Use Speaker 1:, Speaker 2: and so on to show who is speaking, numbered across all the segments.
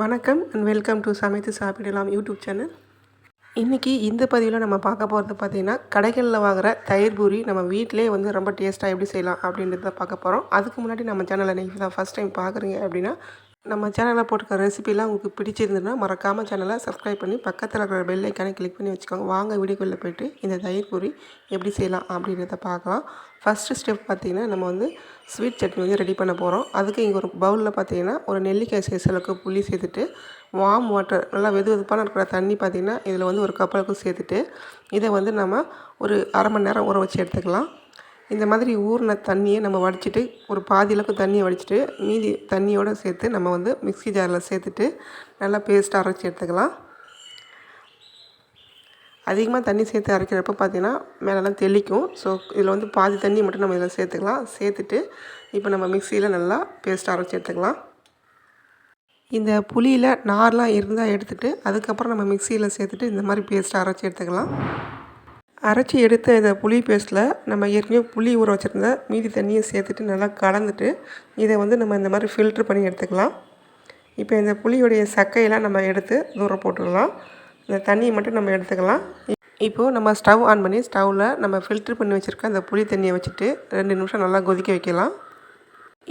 Speaker 1: வணக்கம் and welcome to சமைத்து சாப்பிடலாம் யூடியூப் சேனல். இன்றைக்கி இந்த பதிவில் நம்ம பார்க்க போகிறது பார்த்திங்கன்னா, கடைகளில் வாங்குகிற தயிர் பூரி நம்ம வீட்டிலே வந்து ரொம்ப டேஸ்ட்டாக எப்படி செய்யலாம் அப்படின்றத பார்க்க போகிறோம். அதுக்கு முன்னாடி நம்ம சேனலை நீங்கள் தான் ஃபஸ்ட் டைம் பார்க்குறீங்க அப்படின்னா, நம்ம சேனலில் போட்டுக்கிற ரெசிபிலாம் உங்களுக்கு பிடிச்சிருந்ததுன்னா மறக்காமல் சேனலை சப்ஸ்கிரைப் பண்ணி பக்கத்தில் இருக்கிற பெல் ஐக்கானை கிளிக் பண்ணி வச்சுக்கோங்க. வாங்க வீடியோக்குள்ளே போய்ட்டு இந்த தயிர் பூரி எப்படி செய்யலாம் அப்படின்றத பார்க்கலாம். ஃபஸ்ட்டு ஸ்டெப் பார்த்திங்கன்னா, நம்ம வந்து ஸ்வீட் சட்னி வந்து ரெடி பண்ண போகிறோம். அதுக்கு இங்கே ஒரு பவுலில் பார்த்திங்கன்னா ஒரு நெல்லிக்காய் சைஸ் அளவுக்கு புளி சேர்த்துட்டு, வார்ம் வாட்டர் நல்லா வெதுவெதுப்பான இருக்கிற தண்ணி பார்த்திங்கன்னா இதில் வந்து ஒரு கப் அளவுக்கு சேர்த்துட்டு, இதை வந்து நம்ம ஒரு அரை மணி நேரம் ஊற வச்சு எடுத்துக்கலாம். இந்த மாதிரி ஊறின தண்ணியை நம்ம வடிச்சிட்டு, ஒரு பாதி அளவுக்கு தண்ணியை வடிச்சிட்டு மீதி தண்ணியோடு சேர்த்து நம்ம வந்து மிக்ஸி ஜாரில் சேர்த்துட்டு நல்லா பேஸ்ட்டாக அரைச்சி எடுத்துக்கலாம். அதிகமாக தண்ணி சேர்த்து அரைக்கிறப்ப பார்த்திங்கன்னா மேலெல்லாம் தெளிக்கும். ஸோ இதில் வந்து பாதி தண்ணி மட்டும் நம்ம இதில் சேர்த்துக்கலாம். சேர்த்துட்டு இப்போ நம்ம மிக்சியில் நல்லா பேஸ்ட்டாக அரைச்சி எடுத்துக்கலாம். இந்த புளியில் நார்லாம் இருந்தால் எடுத்துகிட்டு அதுக்கப்புறம் நம்ம மிக்சியில் சேர்த்துட்டு இந்த மாதிரி பேஸ்ட்டாக அரைச்சி எடுத்துக்கலாம். அரைச்சி எடுத்த இந்த புளி பேஸ்ட்டில் நம்ம ஏற்கனவே புளி ஊற வச்சுருந்த மீதி தண்ணியை சேர்த்துட்டு நல்லா கலந்துட்டு இதை வந்து நம்ம இந்த மாதிரி ஃபில்ட்ரு பண்ணி எடுத்துக்கலாம். இப்போ இந்த புளியோடைய சக்கையெல்லாம் நம்ம எடுத்து தூரம் போட்டுடலாம். இந்த தண்ணியை மட்டும் நம்ம எடுத்துக்கலாம். இப்போது நம்ம ஸ்டவ் ஆன் பண்ணி ஸ்டவ்வில் நம்ம ஃபில்ட்ரு பண்ணி வச்சுருக்க அந்த புளி தண்ணியை வச்சுட்டு 2 நிமிஷம் நல்லா கொதிக்க வைக்கலாம்.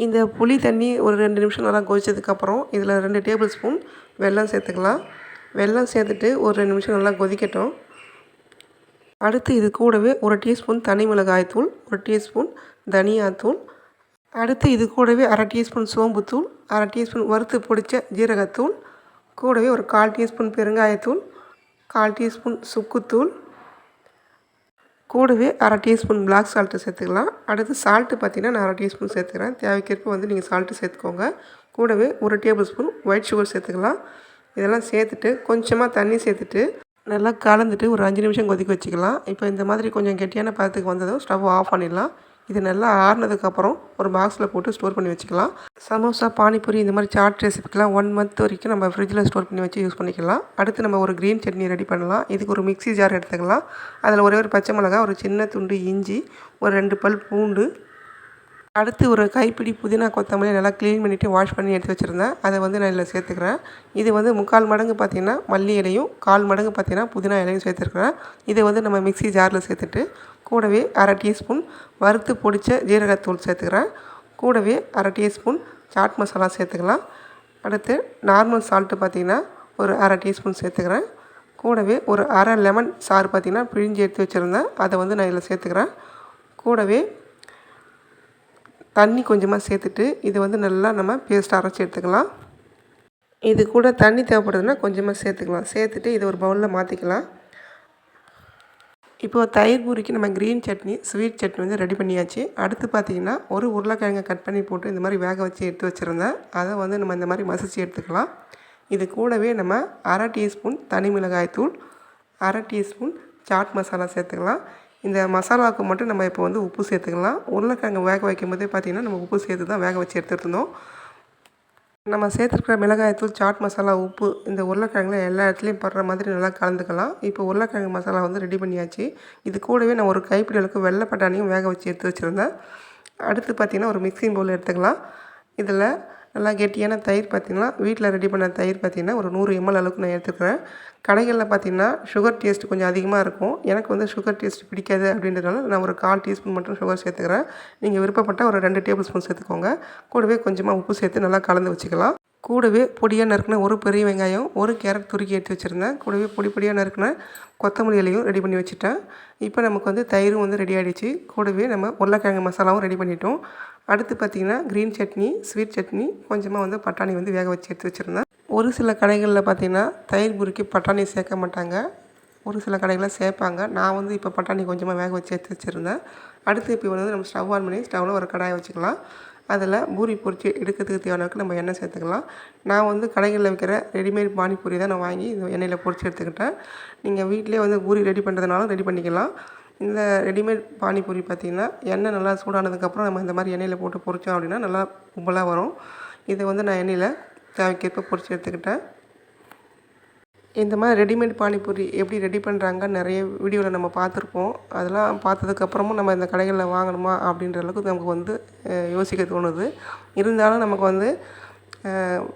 Speaker 1: இந்த புளி தண்ணி ஒரு 2 நிமிஷம் நல்லா கொதித்ததுக்கப்புறம் இதில் 2 டேபிள் ஸ்பூன் வெல்லம் சேர்த்துக்கலாம். வெல்லம் சேர்த்துட்டு ஒரு 2 நிமிஷம் நல்லா கொதிக்கட்டும். அடுத்து இது கூடவே 1 டீஸ்பூன் தனி மிளகாய்த்தூள், 1 டீஸ்பூன் தனியாத்தூள், அடுத்து இது கூடவே 1/2 டீஸ்பூன் சோம்புத்தூள், 1/2 டீஸ்பூன் வறுத்து பொடித்த ஜீரகத்தூள், கூடவே ஒரு 1/4 டீஸ்பூன் பெருங்காயத்தூள், 1/4 டீஸ்பூன் சுக்குத்தூள், கூடவே 1/2 டீஸ்பூன் பிளாக் சால்ட்டு சேர்த்துக்கலாம். அடுத்து சால்ட்டு பார்த்திங்கன்னா நான் 1/2 டீஸ்பூன் சேர்த்துக்கிறேன். தேவைக்கேற்ப வந்து நீங்கள் சால்ட்டு சேர்த்துக்கோங்க. கூடவே 1 டேபிள் ஸ்பூன் ஒயிட் சுகர் சேர்த்துக்கலாம். இதெல்லாம் சேர்த்துட்டு கொஞ்சமாக தண்ணி சேர்த்துட்டு நல்லா கலந்துட்டு ஒரு 5 நிமிஷம் கொதிக்க வச்சுக்கலாம். இப்போ இந்த மாதிரி கொஞ்சம் கெட்டியான பதத்துக்கு வந்ததும் ஸ்டவ் ஆஃப் பண்ணிடலாம். இது நல்லா ஆறுனதுக்கப்புறம் ஒரு பாக்ஸில் போட்டு ஸ்டோர் பண்ணி வச்சுக்கலாம். சமோசா, பானிபூரி இந்த மாதிரி சாட் ரெசிபிக்கெலாம் 1 மந்த் வரைக்கும் நம்ம ஃப்ரிட்ஜில் ஸ்டோர் பண்ணி வச்சு யூஸ் பண்ணிக்கலாம். அடுத்து நம்ம ஒரு க்ரீன் சட்னி ரெடி பண்ணலாம். இதுக்கு ஒரு மிக்ஸி ஜார் எடுத்துக்கலாம். அதில் ஒரே ஒரு பச்சை மிளகாய், ஒரு சின்ன துண்டு இஞ்சி, ஒரு 2 பல் பூண்டு, அடுத்து ஒரு கைப்பிடி புதினா கொத்தமல்லி நல்லா க்ளீன் பண்ணிவிட்டு வாஷ் பண்ணி எடுத்து வச்சுருந்தேன். அதை வந்து நான் இதில் சேர்த்துக்கிறேன். இது வந்து 3/4 மடங்கு பார்த்திங்கன்னா மல்லி இலையும், 1/4 மடங்கு பார்த்திங்கன்னா புதினா இலையும் சேர்த்துருக்குறேன். இதை வந்து நம்ம மிக்ஸி ஜாரில் சேர்த்துட்டு கூடவே 1/2 டீஸ்பூன் வறுத்து பொடித்த ஜீரகத்தூள் சேர்த்துக்கிறேன். கூடவே 1/2 டீஸ்பூன் சாட் மசாலா சேர்த்துக்கலாம். அடுத்து நார்மல் சால்ட்டு பார்த்திங்கன்னா ஒரு 1/2 டீஸ்பூன் சேர்த்துக்கிறேன். கூடவே ஒரு 1/2 லெமன் சாறு பார்த்திங்கன்னா பிழிஞ்சு எடுத்து வச்சுருந்தேன். அதை வந்து நான் இதில் சேர்த்துக்கிறேன். கூடவே தண்ணி கொஞ்சமாக சேர்த்துட்டு இதை வந்து நல்லா நம்ம பேஸ்ட்டாக அரைச்சி எடுத்துக்கலாம். இது கூட தண்ணி தேவைப்படுதுன்னா கொஞ்சமாக சேர்த்துக்கலாம். சேர்த்துட்டு இதை ஒரு பவுலில் மாற்றிக்கலாம். இப்போது தயிர் பூரிக்கு நம்ம க்ரீன் சட்னி, ஸ்வீட் சட்னி வந்து ரெடி பண்ணியாச்சு. அடுத்து பார்த்திங்கன்னா ஒரு உருளைக்கிழங்கை கட் பண்ணி போட்டு இந்த மாதிரி வேக வச்சு எடுத்து வச்சுருந்தேன். அதை வந்து நம்ம இந்த மாதிரி மசிச்சு எடுத்துக்கலாம். இது கூடவே நம்ம 1/2 டீஸ்பூன் தனி மிளகாய் தூள், 1/2 டீஸ்பூன் சாட் மசாலா சேர்த்துக்கலாம். இந்த மசாலாவுக்கு மட்டும் நம்ம இப்போ வந்து உப்பு சேர்த்துக்கலாம். உருளைக்கிழங்கு வேக வைக்கும் போதே பார்த்திங்கன்னா நம்ம உப்பு சேர்த்து தான் வேக வச்சு எடுத்துகிட்டு இருந்தோம். நம்ம சேர்த்துருக்கிற மிளகாய்த்தூள், சாட் மசாலா, உப்பு இந்த உருளைக்கிழங்குல எல்லா இடத்துலையும் படுற மாதிரி நல்லா கலந்துக்கலாம். இப்போ உருளைக்கிழங்கு மசாலா வந்து ரெடி பண்ணியாச்சு. இது கூடவே நான் ஒரு கைப்பிடி அளவுக்கு வெள்ளை பட்டாணியும் வேக வச்சு எடுத்து வச்சுருந்தேன். அடுத்து பார்த்திங்கன்னா ஒரு மிக்ஸிங் பவுல் எடுத்துக்கலாம். இதில் நல்லா கெட்டியான தயிர் பார்த்திங்கன்னா வீட்டில் ரெடி பண்ண தயிர் பார்த்திங்கன்னா ஒரு 100 ml அளவுக்கு நான் எடுத்துக்கிறேன். கடைகளில் பார்த்திங்கன்னா சுகர் டேஸ்ட் கொஞ்சம் அதிகமாக இருக்கும். எனக்கு வந்து சுகர் டேஸ்ட் பிடிக்காது அப்படின்றதுனால நான் ஒரு 1/4 டீஸ்பூன் மட்டும் சுகர் சேர்த்துக்கிறேன். நீங்கள் விருப்பப்பட்டால் ஒரு 2 டேபிள் ஸ்பூன் சேர்த்துக்கோங்க. கூடவே கொஞ்சமாக உப்பு சேர்த்து நல்லா கலந்து வச்சுக்கலாம். கூடவே பொடியாக நறுக்கின ஒரு பெரிய வெங்காயம், ஒரு கேரட் துருக்கி எடுத்து வச்சுருந்தேன். கூடவே பொடியாக நறுக்கின கொத்தமல்லி இலையும் ரெடி பண்ணி வச்சுட்டேன். இப்போ நமக்கு வந்து தயிரும் வந்து ரெடி ஆகிடுச்சு. கூடவே நம்ம உருளைக்கிழங்கு மசாலாவும் ரெடி பண்ணிட்டோம். அடுத்து பார்த்திங்கன்னா க்ரீன் சட்னி, ஸ்வீட் சட்னி, கொஞ்சமாக வந்து பட்டாணி வந்து வேக வச்சு எடுத்து வச்சுருந்தேன். ஒரு சில கடைகளில் பார்த்திங்கன்னா தயிர் பூரிக்கு பட்டாணி சேர்க்க மாட்டாங்க. ஒரு சில கடைகளில் சேர்ப்பாங்க. நான் வந்து இப்போ பட்டாணி கொஞ்சமாக வேக வச்சு எடுத்து வச்சுருந்தேன். அடுத்து இப்போ வந்து நம்ம ஸ்டவ் ஆன் பண்ணி ஸ்டவ்வில் ஒரு கடாயை வச்சுக்கலாம். அதில் பூரி பொரிச்சு எடுக்கிறதுக்கு தேவையான அளவுக்கு நம்ம எண்ணெய் சேர்த்துக்கலாம். நான் வந்து கடைகளில் விற்கிற ரெடிமேட் பானிபூரி தான் நான் வாங்கி இந்த எண்ணெயில் பொரிச்சு எடுத்துக்கிட்டேன். நீங்கள் வீட்டிலே வந்து பூரி ரெடி பண்ணுறதுனாலும் ரெடி பண்ணிக்கலாம். இந்த ரெடிமேட் பானிபூரி பார்த்திங்கன்னா எண்ணெய் நல்லா சூடானதுக்கப்புறம் நம்ம இந்த மாதிரி எண்ணெயில் போட்டு பொரித்தோம் அப்படின்னா நல்லா கும்பலாக வரும். இதை வந்து நான் எண்ணெயில் தேவைக்கேற்ப பொரிச்சு எடுத்துக்கிட்டேன். இந்த மாதிரி ரெடிமேட் பானிபூரி எப்படி ரெடி பண்ணுறாங்க நிறைய வீடியோவில் நம்ம பார்த்துருப்போம். அதெல்லாம் பார்த்ததுக்கப்புறமும் நம்ம இந்த கடைகளில் வாங்கணுமா அப்படின்ற அளவுக்கு நமக்கு வந்து யோசிக்க தோணுது. இருந்தாலும் நமக்கு வந்து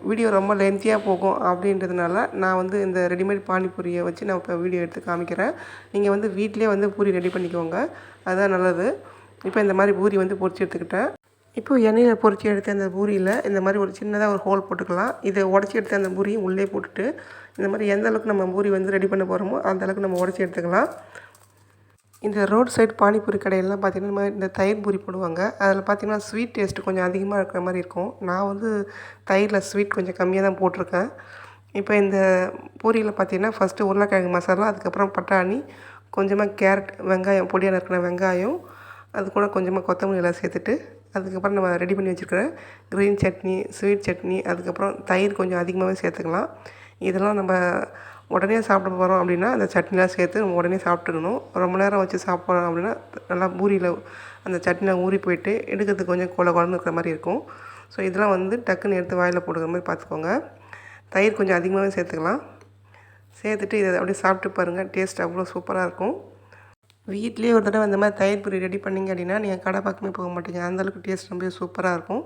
Speaker 1: வீடியோ ரொம்ப லென்த்தியாக போகும் அப்படின்றதுனால நான் வந்து இந்த ரெடிமேட் பானிபூரியை வச்சு நான் இப்போ வீடியோ எடுத்து காமிக்கிறேன். நீங்கள் வந்து வீட்டிலே வந்து பூரி ரெடி பண்ணிக்கோங்க, அதுதான் நல்லது. இப்போ இந்த மாதிரி பூரி வந்து பொரிச்சு எடுத்துக்கிட்டேன். இப்போது எண்ணெயில் பொரிச்சு எடுத்த அந்த பூரியில் இந்த மாதிரி ஒரு சின்னதாக ஒரு ஹோல் போட்டுக்கலாம். இதை உடச்சி எடுத்த அந்த பூரியும் உள்ளே போட்டுட்டு இந்த மாதிரி எந்த அளவுக்கு நம்ம பூரி வந்து ரெடி பண்ண போகிறோமோ அந்த அளவுக்கு நம்ம உடச்சி எடுத்துக்கலாம். இந்த ரோட் சைட் பானிபூரி கடையிலலாம் பார்த்திங்கன்னா இந்த தயிர் பூரி போடுவாங்க. அதில் பார்த்திங்கன்னா ஸ்வீட் டேஸ்ட்டு கொஞ்சம் அதிகமாக இருக்கிற மாதிரி இருக்கும். நான் வந்து தயிரில் ஸ்வீட் கொஞ்சம் கம்மியாக தான் போட்டிருக்கேன். இப்போ இந்த பூரியில் பார்த்திங்கன்னா ஃபஸ்ட்டு உருளைக்கிழங்கு மசாலா, அதுக்கப்புறம் பட்டாணி, கொஞ்சமாக கேரட், வெங்காயம், பொடியாக நறுக்கின வெங்காயம், அது கூட கொஞ்சமாக கொத்தமல்லி எல்லாம் சேர்த்துட்டு அதுக்கப்புறம் நம்ம ரெடி பண்ணி வச்சுருக்கிற க்ரீன் சட்னி, ஸ்வீட் சட்னி, அதுக்கப்புறம் தயிர் கொஞ்சம் அதிகமாகவே சேர்த்துக்கலாம். இதெல்லாம் நம்ம உடனே சாப்பிட போகிறோம் அப்படின்னா அந்த சட்னிலாம் சேர்த்து நம்ம உடனே சாப்பிட்டுக்கணும். ரொம்ப நேரம் வச்சு சாப்பிட்றோம் அப்படின்னா நல்லா பூரியில் அந்த சட்னிலாம் ஊறி போயிட்டு எடுக்கிறதுக்கு கொஞ்சம் குழன்னு இருக்கிற மாதிரி இருக்கும். ஸோ இதெல்லாம் வந்து டக்குன்னு எடுத்து வாயில் போடுற மாதிரி பார்த்துக்கோங்க. தயிர் கொஞ்சம் அதிகமாகவே சேர்த்துக்கலாம். சேர்த்துட்டு இதை அப்படியே சாப்பிட்டு பாருங்கள், டேஸ்ட் அவ்வளோ சூப்பராக இருக்கும். வீட்லேயே ஒரு தடவை இந்த மாதிரி தயிர் பூரி ரெடி பண்ணிங்க அப்படின்னா நீங்கள் கடை பக்கமே போக மாட்டீங்க, அந்தளவுக்கு டேஸ்ட் ரொம்ப சூப்பராக இருக்கும்.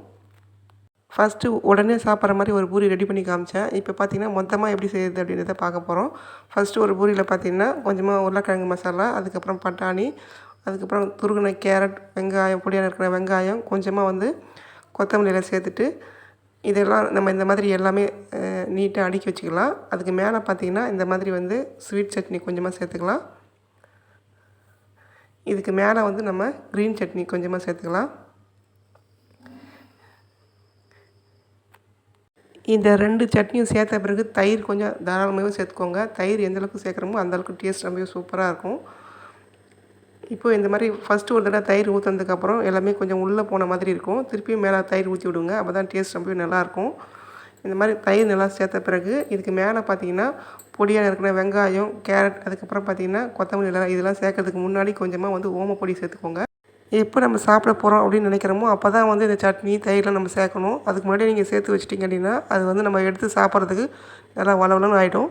Speaker 1: ஃபஸ்ட்டு உடனே சாப்பிட்ற மாதிரி ஒரு பூரி ரெடி பண்ணி காமிச்சேன். இப்போ பார்த்திங்கன்னா மொத்தமாக எப்படி செய்யுது அப்படின்றத பார்க்க போகிறோம். ஃபஸ்ட்டு ஒரு பூரியில் பார்த்திங்கன்னா கொஞ்சமாக உருளைக்கிழங்கு மசாலா, அதுக்கப்புறம் பட்டாணி, அதுக்கப்புறம் துருகின கேரட், வெங்காயம், பொடியாக இருக்கிற வெங்காயம், கொஞ்சமாக வந்து கொத்தமல்லியில் சேர்த்துட்டு இதெல்லாம் நம்ம இந்த மாதிரி எல்லாமே நீட்டாக அடுக்கி வச்சுக்கலாம். அதுக்கு மேலே பார்த்திங்கன்னா இந்த மாதிரி வந்து ஸ்வீட் சட்னி கொஞ்சமாக சேர்த்துக்கலாம். இதுக்கு மேலே வந்து நம்ம க்ரீன் சட்னி கொஞ்சமாக சேர்த்துக்கலாம். இந்த 2 சட்னியும் சேர்த்த பிறகு தயிர் கொஞ்சம் தாராளமாகவே சேர்த்துக்கோங்க. தயிர் எந்தளவுக்கு சேர்க்குறோமோ அந்தளவுக்கு டேஸ்ட் ரொம்பவே சூப்பராக இருக்கும். இப்போது இந்த மாதிரி ஃபஸ்ட்டு ஒரு தடவை தயிர் ஊற்றுனதுக்கப்புறம் எல்லாமே கொஞ்சம் உள்ளே போன மாதிரி இருக்கும். திருப்பியும் மேலே தயிர் ஊற்றி விடுங்க, அப்போ தான் டேஸ்ட் ரொம்பவே நல்லாயிருக்கும். இந்த மாதிரி தயிர் நல்லா சேர்த்த பிறகு இதுக்கு மேலே பார்த்திங்கன்னா பொடியாக இருக்கிற வெங்காயம், கேரட், அதுக்கப்புறம் பார்த்திங்கன்னா கொத்தமல்லி இதெல்லாம் சேர்க்கறதுக்கு முன்னாடி கொஞ்சமாக வந்து ஓமப்பொடி சேர்த்துக்கோங்க. எப்போ நம்ம சாப்பிட போகிறோம் அப்படின்னு நினைக்கிறோமோ அப்போ தான் வந்து இந்த சட்னி, தயிர்லாம் நம்ம சேர்க்கணும். அதுக்கு முன்னாடி நீங்கள் சேர்த்து வச்சிட்டிங்க அப்படின்னா அது வந்து நம்ம எடுத்து சாப்பிட்றதுக்கு நல்லா வளவலன்னு ஆகிடும்.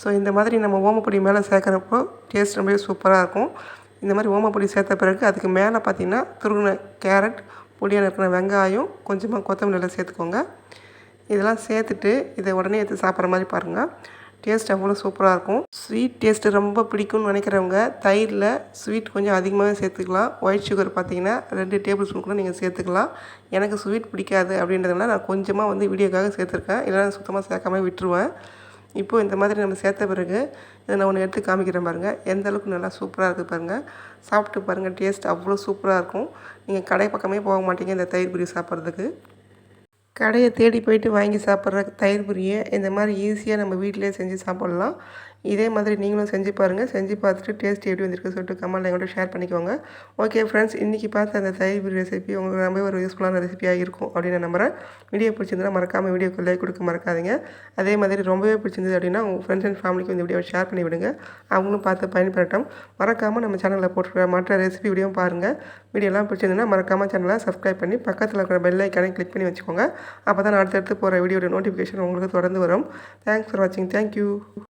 Speaker 1: ஸோ இந்த மாதிரி நம்ம ஓமப்பொடி மேலே சேர்க்குறப்போ டேஸ்ட் ரொம்பவே சூப்பராக இருக்கும். இந்த மாதிரி ஓமப்பொடி சேர்த்த பிறகு அதுக்கு மேலே பார்த்திங்கன்னா துருவின கேரட், பொடியாக இருக்கிற வெங்காயம், கொஞ்சமாக கொத்தமல்லி சேர்த்துக்கோங்க. இதெல்லாம் சேர்த்துட்டு இதை உடனே எடுத்து சாப்பிட்ற மாதிரி பாருங்கள், டேஸ்ட் அவ்வளோ சூப்பராக இருக்கும். ஸ்வீட் டேஸ்ட்டு ரொம்ப பிடிக்கும்னு நினைக்கிறவங்க தயிரில் ஸ்வீட் கொஞ்சம் அதிகமாகவே சேர்த்துக்கலாம். ஒயிட் சுகர் பார்த்திங்கன்னா 2 டேபிள் ஸ்பூன் கூட நீங்கள் சேர்த்துக்கலாம். எனக்கு ஸ்வீட் பிடிக்காது அப்படின்றதுனால நான் கொஞ்சமாக வந்து வீடியோக்காக சேர்த்துருக்கேன், இல்லைனா சுத்தமாக சேர்க்காம விட்டுருவேன். இப்போது இந்த மாதிரி நம்ம சேர்த்த பிறகு இதை நான் ஒன்று எடுத்து காமிக்கிறேன் பாருங்கள், எந்த அளவுக்கு நல்லா சூப்பராக இருக்குது பாருங்கள். சாப்பிட்டு பாருங்கள், டேஸ்ட் அவ்வளோ சூப்பராக இருக்கும். நீங்கள் கடை பக்கமே போக மாட்டீங்க இந்த தயிர் பூரி சாப்பிட்றதுக்கு. கடையை தேடி போயிட்டு வாங்கி சாப்பிட்ற தயிர் பூரியை இந்த மாதிரி ஈஸியாக நம்ம வீட்டிலே செஞ்சு சாப்பிட்லாம். இதே மாதிரி நீங்களும் செஞ்சு பாருங்கள். செஞ்சு பார்த்துட்டு டேஸ்ட் எப்படி வந்திருக்கு சொல்லிட்டு கமெண்ட்டில் எங்கள்கிட்ட ஷேர் பண்ணிக்கோங்க. ஓகே ஃப்ரெண்ட்ஸ், இன்றைக்கி பார்த்த அந்த தயிர் பூரி ரெசிபி உங்களுக்கு ரொம்ப ஒரு யூஸ்ஃபுல்லான ரெசிபியாக இருக்கும் அப்படின்னு நான் நம்புகிறேன். வீடியோ பிடிச்சிருந்தா மறக்காமல் வீடியோக்கு லைக் கொடுக்க மறக்காதீங்க. அதே மாதிரி ரொம்பவே பிடிச்சிருந்தது அப்படின்னா உங்கள் ஃப்ரெண்ட்ஸ் அண்ட் ஃபேமிலிக்கு இந்த வீடியோவை ஷேர் பண்ணி விடுங்க, அவங்களும் பார்த்து பயன்பெறட்டும். மறக்காமல் நம்ம சேனலில் போட்டுருக்க மற்ற ரெசிபி வீடியோவும் பாருங்கள். வீடியோலாம் பிடிச்சிருந்ததுன்னா மறக்காமல் சேனலை சப்ஸ்கிரைப் பண்ணி பக்கத்தில் இருக்கிற பெல் ஐக்கானை கிளிக் பண்ணி வச்சுக்கோங்க. அப்போ தான் அடுத்தடுத்து போகிற வீடியோட நோட்டிஃபிகேஷன் உங்களுக்கு தொடர்ந்து வரும். தேங்க்ஸ் ஃபார் வாட்சிங். தேங்க்யூ.